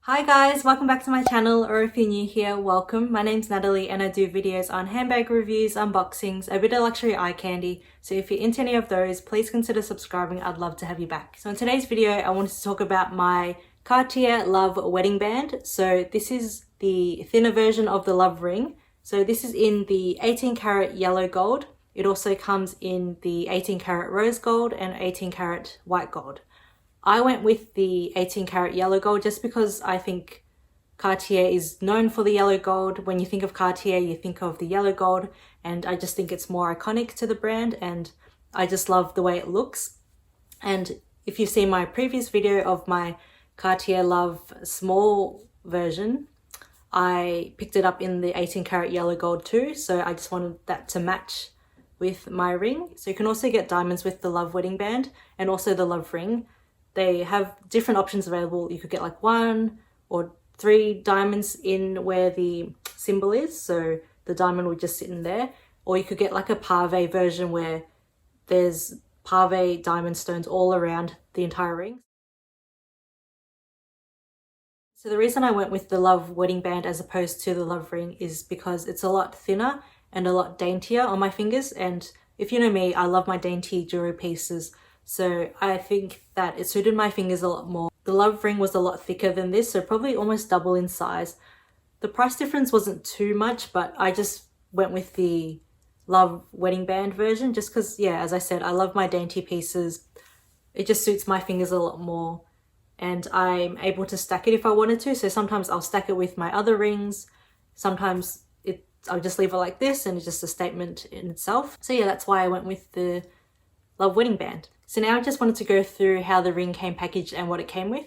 Hi guys, welcome back to my channel, or if you're new here, welcome. My name's Natalie and I do videos on handbag reviews, unboxings, a bit of luxury eye candy. So if you're into any of those, please consider subscribing. I'd love to have you back. So in today's video, I wanted to talk about my Cartier Love wedding band. So this is the thinner version of the Love ring. So this is in the 18 karat yellow gold. It also comes in the 18 karat rose gold and 18 karat white gold. I went with the 18 karat yellow gold just because I think Cartier is known for the yellow gold. When you think of Cartier, you think of the yellow gold, and I just think it's more iconic to the brand, and I just love the way it looks. And if you've seen my previous video of my Cartier Love small version, I picked it up in the 18 karat yellow gold too, so I just wanted that to match with my ring. So you can also get diamonds with the Love wedding band and also the Love ring. They have different options available. You could get like 1 or 3 diamonds in where the symbol is, so the diamond would just sit in there. Or you could get like a pave version where there's pave diamond stones all around the entire ring. So the reason I went with the Love wedding band as opposed to the Love ring is because it's a lot thinner and a lot daintier on my fingers. And if you know me, I love my dainty jewelry pieces. So I think that it suited my fingers a lot more. The Love ring was a lot thicker than this, so probably almost double in size. The price difference wasn't too much, but I just went with the Love wedding band version just because, yeah, as I said, I love my dainty pieces. It just suits my fingers a lot more, and I'm able to stack it if I wanted to. So sometimes I'll stack it with my other rings. Sometimes I'll just leave it like this and it's just a statement in itself. So yeah, that's why I went with the Love wedding band. So now I just wanted to go through how the ring came packaged and what it came with.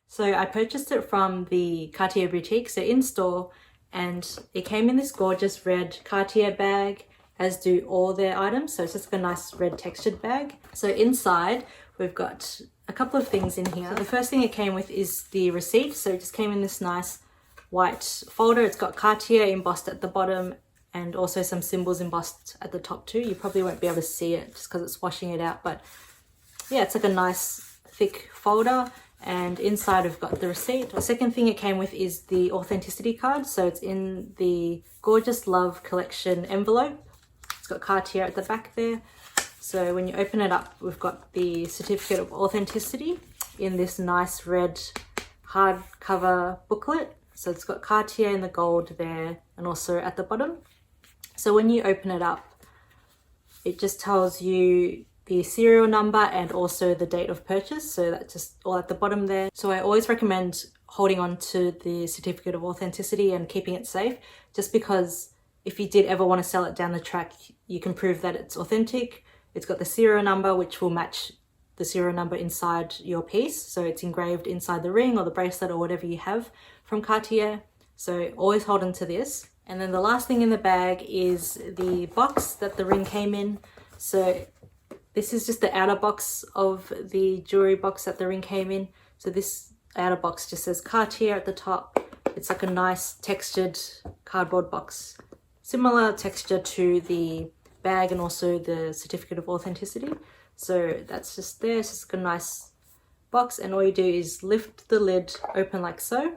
So I purchased it from the Cartier boutique, so in store, and it came in this gorgeous red Cartier bag, as do all their items. So it's just a nice red textured bag. So inside we've got a couple of things in here. So the first thing it came with is the receipt. So it just came in this nice white folder. It's got Cartier embossed at the bottom and also some symbols embossed at the top too. You probably won't be able to see it just because it's washing it out, but yeah, it's like a nice thick folder, and inside we've got the receipt. The second thing it came with is the authenticity card. So it's in the gorgeous Love collection envelope. It's got Cartier at the back there. So when you open it up, we've got the certificate of authenticity in this nice red hardcover booklet. So it's got Cartier in the gold there and also at the bottom. So when you open it up, it just tells you the serial number and also the date of purchase. So that's just all at the bottom there. So I always recommend holding on to the certificate of authenticity and keeping it safe, just because if you did ever want to sell it down the track, you can prove that it's authentic. It's got the serial number, which will match the serial number inside your piece. So it's engraved inside the ring or the bracelet or whatever you have from Cartier. So always hold on to this. And then the last thing in the bag is the box that the ring came in. So this is just the outer box of the jewelry box that the ring came in. So this outer box just says Cartier at the top. It's like a nice textured cardboard box. Similar texture to the bag and also the certificate of authenticity. So that's just there. It's just a nice box, and all you do is lift the lid open like so.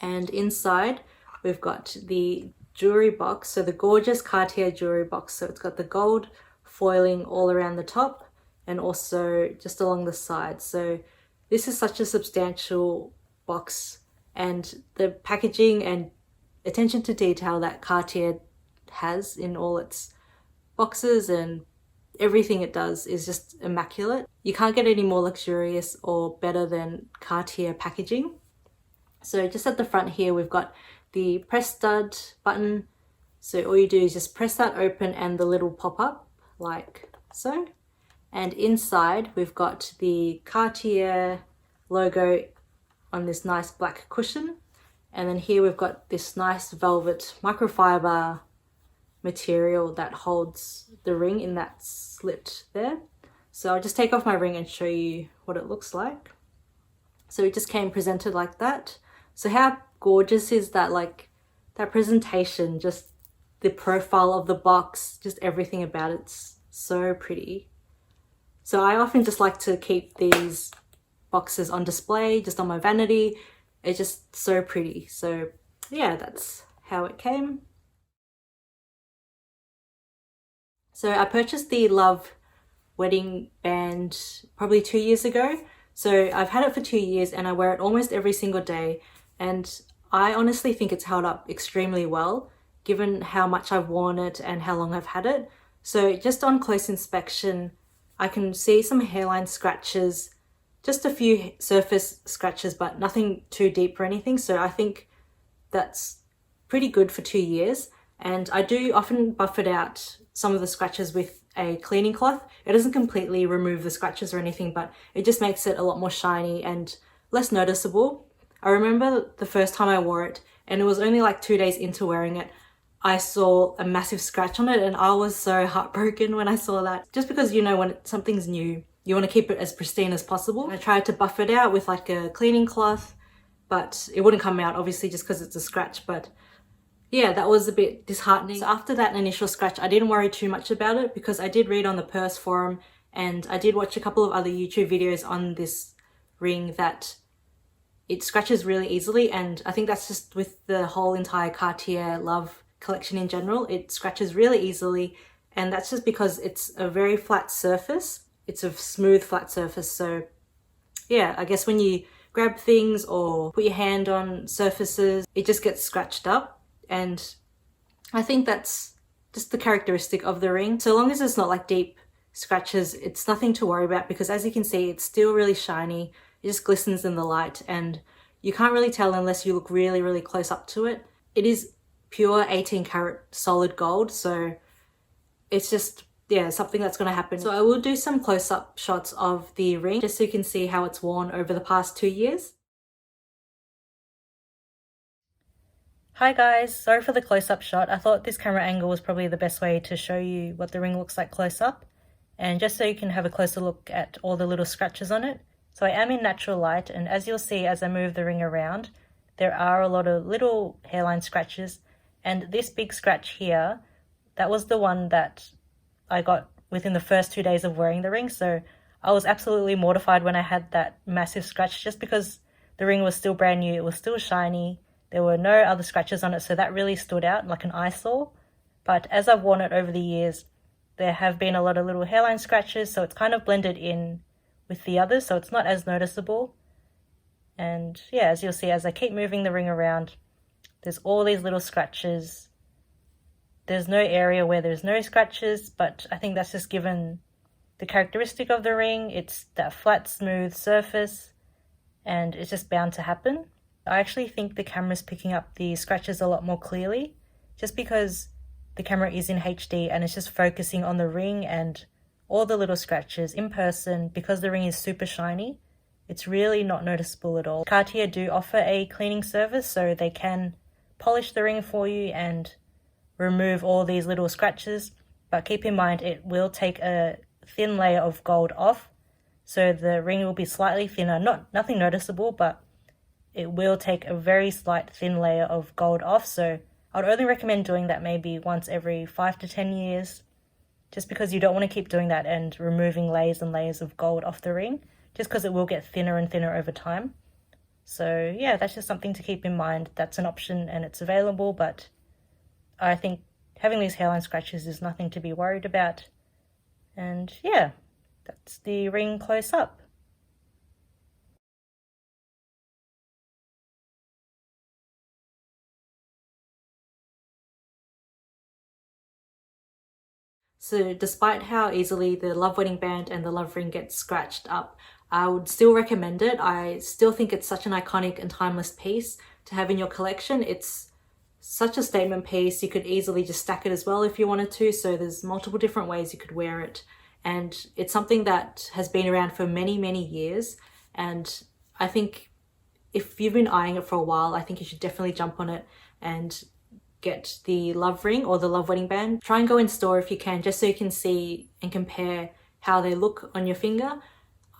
And inside we've got the jewelry box, so the gorgeous Cartier jewelry box. So it's got the gold foiling all around the top and also just along the sides. So this is such a substantial box, and the packaging and attention to detail that Cartier has in all its boxes and everything it does is just immaculate. You can't get any more luxurious or better than Cartier packaging. So just at the front here, we've got the press stud button. So all you do is just press that open and the lid will pop up like so. And inside we've got the Cartier logo on this nice black cushion. And then here we've got this nice velvet microfiber material that holds the ring in that slit there. So I'll just take off my ring and show you what it looks like. So it just came presented like that. So how gorgeous is that? Like that presentation, just the profile of the box, just everything about it's so pretty. So I often just like to keep these boxes on display just on my vanity. It's just so pretty. So yeah, that's how it came. So I purchased the Love wedding band probably 2 years ago. So I've had it for 2 years and I wear it almost every single day. And I honestly think it's held up extremely well, given how much I've worn it and how long I've had it. So just on close inspection, I can see some hairline scratches, just a few surface scratches, but nothing too deep or anything. So I think that's pretty good for 2 years. And I do often buff it out, some of the scratches, with a cleaning cloth. It doesn't completely remove the scratches or anything, but it just makes it a lot more shiny and less noticeable. I remember the first time I wore it, and it was only like 2 days into wearing it, I saw a massive scratch on it, and I was so heartbroken when I saw that. Just because, you know, when something's new, you want to keep it as pristine as possible. I tried to buff it out with like a cleaning cloth, but it wouldn't come out, obviously, just because it's a scratch. But yeah, that was a bit disheartening. So after that initial scratch, I didn't worry too much about it, because I did read on the purse forum and I did watch a couple of other YouTube videos on this ring that it scratches really easily. And I think that's just with the whole entire Cartier Love collection in general. It scratches really easily, and that's just because it's a very flat surface. It's a smooth flat surface. So yeah, I guess when you grab things or put your hand on surfaces, it just gets scratched up. And I think that's just the characteristic of the ring. So long as it's not like deep scratches, it's nothing to worry about, because as you can see, it's still really shiny. It just glistens in the light, and you can't really tell unless you look really, really close up to it. It is pure 18 karat solid gold, so it's just, yeah, something that's going to happen. So I will do some close-up shots of the ring just so you can see how it's worn over the past 2 years. Hi guys, sorry for the close-up shot. I thought this camera angle was probably the best way to show you what the ring looks like close up, and just so you can have a closer look at all the little scratches on it. So I am in natural light, and as you'll see as I move the ring around, there are a lot of little hairline scratches. And this big scratch here, that was the one that I got within the first 2 days of wearing the ring. So I was absolutely mortified when I had that massive scratch, just because the ring was still brand new, it was still shiny, there were no other scratches on it, so that really stood out like an eyesore. But as I've worn it over the years, there have been a lot of little hairline scratches, so it's kind of blended in with the others, so it's not as noticeable. And yeah, as you'll see as I keep moving the ring around, there's all these little scratches. There's no area where there's no scratches, but I think that's just given the characteristic of the ring. It's that flat, smooth surface, and it's just bound to happen. I actually think the camera's picking up the scratches a lot more clearly, just because the camera is in HD and it's just focusing on the ring and all the little scratches. In person, because the ring is super shiny, it's really not noticeable at all. Cartier do offer a cleaning service, so they can polish the ring for you and remove all these little scratches, but keep in mind it will take a thin layer of gold off, so the ring will be slightly thinner, nothing noticeable, but it will take a very slight thin layer of gold off. So I'd only recommend doing that maybe once every 5 to 10 years, just because you don't want to keep doing that and removing layers and layers of gold off the ring, just because it will get thinner and thinner over time. So yeah, that's just something to keep in mind. That's an option and it's available, but I think having these hairline scratches is nothing to be worried about. And yeah, that's the ring close up. So despite how easily the Love wedding band and the Love ring get scratched up, I would still recommend it. I still think it's such an iconic and timeless piece to have in your collection. It's such a statement piece. You could easily just stack it as well if you wanted to. So there's multiple different ways you could wear it. And it's something that has been around for many, many years. And I think if you've been eyeing it for a while, I think you should definitely jump on it and get the Love ring or the Love wedding band. Try and go in store if you can, just so you can see and compare how they look on your finger.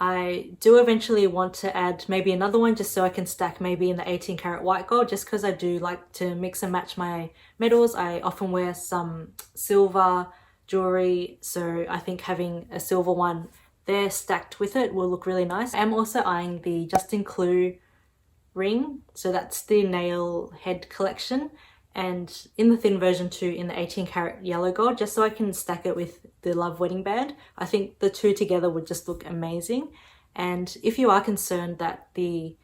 I do eventually want to add maybe another one, just so I can stack maybe in the 18 karat white gold, just because I do like to mix and match my metals. I often wear some silver jewelry, so I think having a silver one they're stacked with it will look really nice. I'm also eyeing the Justin Clue ring, so that's the nail head collection, and in the thin version too, in the 18 karat yellow gold, just so I can stack it with the Love Wedding Band. I think the two together would just look amazing. And if you are concerned that the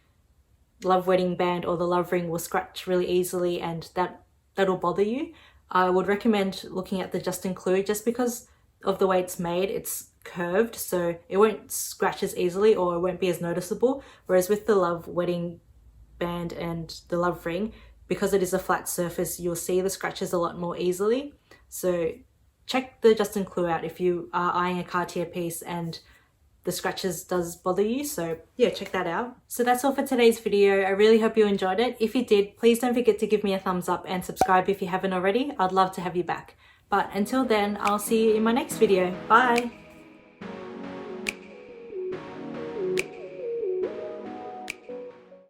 Love Wedding Band or the Love Ring will scratch really easily and that'll bother you, I would recommend looking at the Justin Clue, just because of the way it's made. It's curved, so it won't scratch as easily or it won't be as noticeable, whereas with the Love Wedding Band and the Love Ring, because it is a flat surface, you'll see the scratches a lot more easily. So check the Justin Clue out if you are eyeing a Cartier piece and the scratches does bother you. So yeah, check that out. So that's all for today's video. I really hope you enjoyed it. If you did, please don't forget to give me a thumbs up and subscribe if you haven't already. I'd love to have you back. But until then, I'll see you in my next video. Bye!